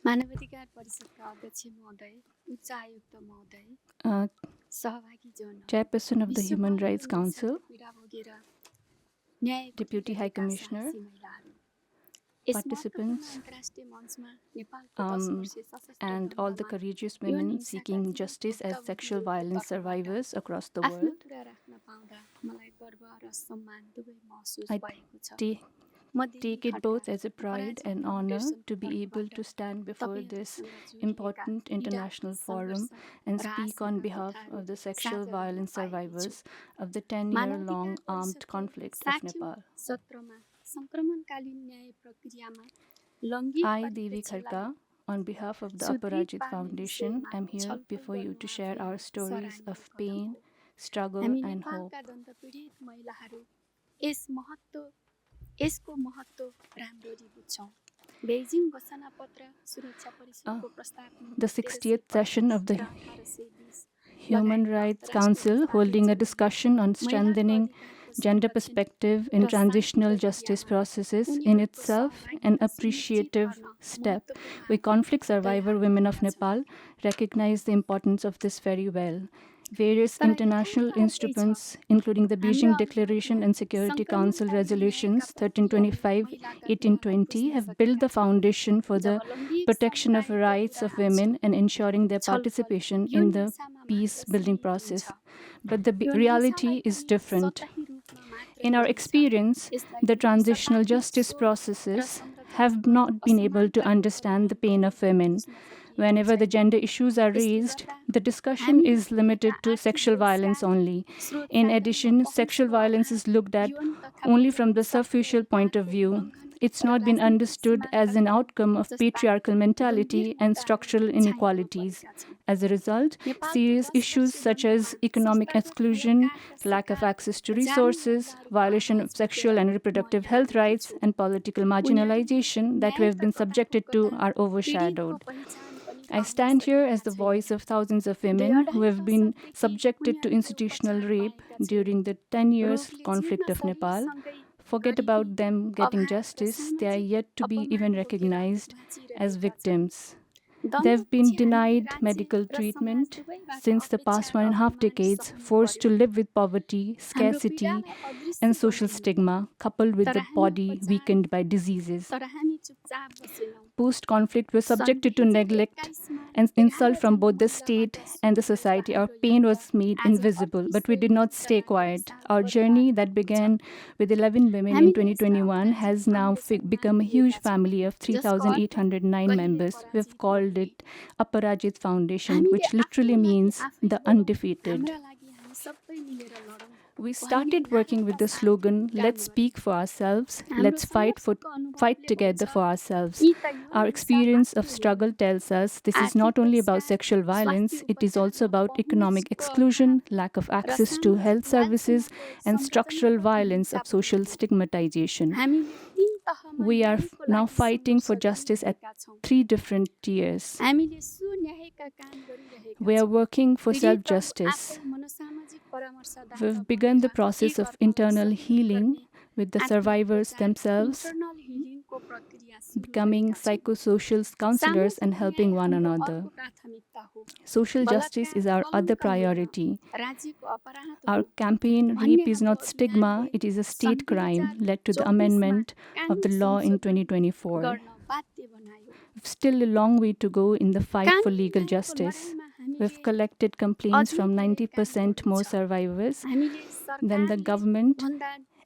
मानवाधिकार परिषदका अध्यक्ष महोदय, उच्च आयुक्त महोदय, सहभागीजन, Chairperson of the Human विश्वभर Rights Council, हिंसाको पीडा भोगेर न्यायको Deputy High दिगेका Commissioner, साहसी महिलाहरू, यस महत्त्वपूर्ण participants, अन्तर्राष्ट्रिय मञ्चमा नेपालको 10 वर्षे सशस्त्र and all the द्वन्द्वमा courageous यौन women हिंसाका seeking जीवित justice as sexual भुक्तभोगीहरूको violence तर्फबाट survivors across the आफ्नो world. कुरा राख्न पाउँदा मलाई गर्व र सम्मान दुवै महसुस I भएको छ। take it both as a pride and honor to be able to stand before this important international forum and speak on behalf of the sexual violence survivors of the 10-year-long armed conflict of Nepal. I, Devi Khadka, on behalf of the Aparajit Foundation, am here before you to share our stories of pain, struggle, and hope. यसको महत्त्व राम्ररी बुझ्छौं। The 60th session of the Human Rights Council holding a discussion on strengthening gender perspective in transitional justice processes in itself an appreciative step. We conflict survivor women of Nepal recognize the importance of this very well. Various international instruments, including the Beijing Declaration and Security Council resolutions 1325, 1820, have built the foundation for the protection of rights of women and ensuring their participation in the peace-building process. But the reality is different. In our experience, the transitional justice processes have not been able to understand the pain of women. Whenever the gender issues are raised, the discussion is limited to sexual violence only. In addition, sexual violence is looked at only from the superficial point of view. It's not been understood as an outcome of patriarchal mentality and structural inequalities. As a result, serious issues such as economic exclusion, lack of access to resources, violation of sexual and reproductive health rights, and political marginalization that we have been subjected to are overshadowed. I stand here as the voice of thousands of women who have been subjected to institutional rape during the 10 years conflict of Nepal. Forget about them getting justice, they are yet to be even recognized as victims. They've been denied medical treatment since the past 1.5 decades, forced to live with poverty, scarcity, and social stigma, coupled with the body weakened by diseases. Post-conflict, were subjected to neglect and insult from both the state and the society. Our pain was made invisible, but we did not stay quiet. Our journey that began with 11 women in 2021 has now become a huge family of 3,809 members. We've called it Aparajit Foundation, which literally means the undefeated. We started working with the slogan, let's speak for ourselves, let's fight together for ourselves. Our experience of struggle tells us this is not only about sexual violence, it is also about economic exclusion, lack of access to health services, and structural violence of social stigmatization. We are now fighting for justice at 3 different tiers. We are working for self-justice. We've begun the process of internal healing with the survivors themselves, becoming psychosocial counselors and helping one another. Social justice is our other priority. Our campaign, Rape is Not Stigma, it is a state crime, led to the amendment of the law in 2024. We've still a long way to go in the fight for legal justice. We've collected complaints from 90% more survivors than the government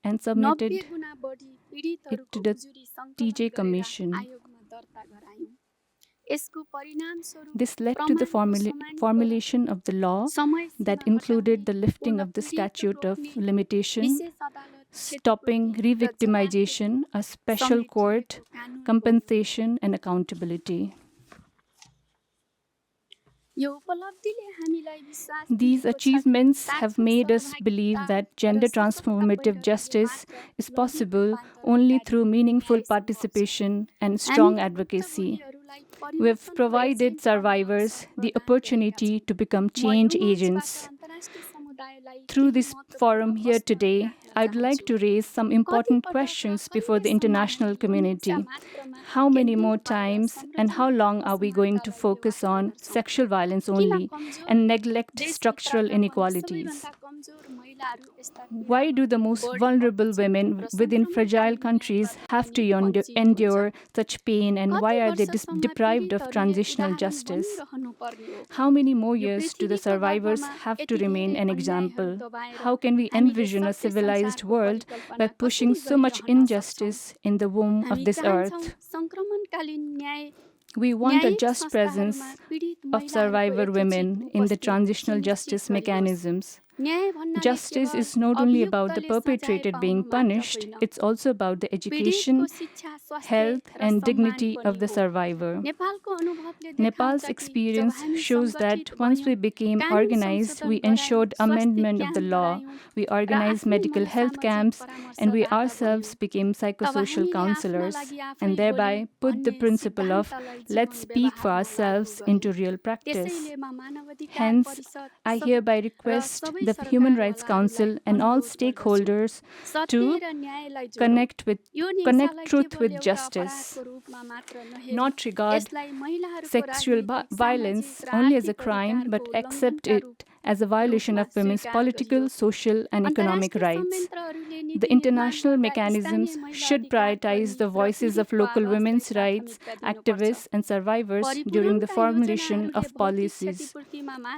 and submitted it to the TJ Commission. This led to the formulation of the law that included the lifting of the statute of limitation, stopping re-victimization, a special court, compensation, and accountability. These achievements have made us believe that gender transformative justice is possible only through meaningful participation and strong advocacy. We have provided survivors the opportunity to become change agents. Through this forum here today, I'd like to raise some important questions before the international community. How many more times and how long are we going to focus on sexual violence only and neglect structural inequalities? Why do the most vulnerable women within fragile countries have to endure such pain, and why are they deprived of transitional justice? How many more years do the survivors have to remain an example? How can we envision a civilized world by pushing so much injustice in the womb of this earth? We want a just presence of survivor women in the transitional justice mechanisms. Justice is not only about the perpetrator being punished, it's also about the education, health, and dignity of the survivor. Nepal's experience shows that once we became organized, we ensured amendment of the law, we organized medical health camps, and we ourselves became psychosocial counselors, and thereby put the principle of let's speak for ourselves into real practice. Hence, I hereby request the Human Rights Council and all stakeholders to connect truth with justice, not regard sexual violence only as a crime, but accept it as a violation of women's political, social, and economic rights. The international mechanisms should prioritize the voices of local women's rights activists and survivors during the formulation of policies.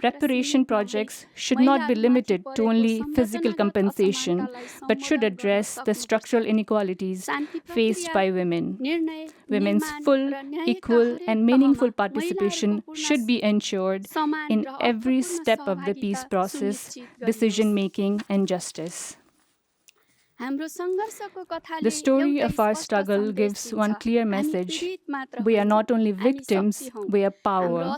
Reparation projects should not be limited to only physical compensation, but should address the structural inequalities faced by women. Women's full, equal, and meaningful participation should be ensured in every step of the peace process, decision-making, and justice. The story of our struggle gives one clear message. We are not only victims, we are power.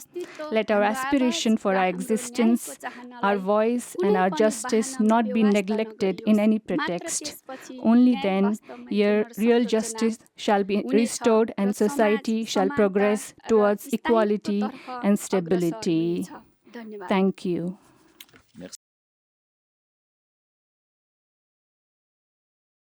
Let our aspiration for our existence, our voice, and our justice not be neglected in any pretext. Only then, real justice shall be restored and society shall progress towards equality and stability. Thank you.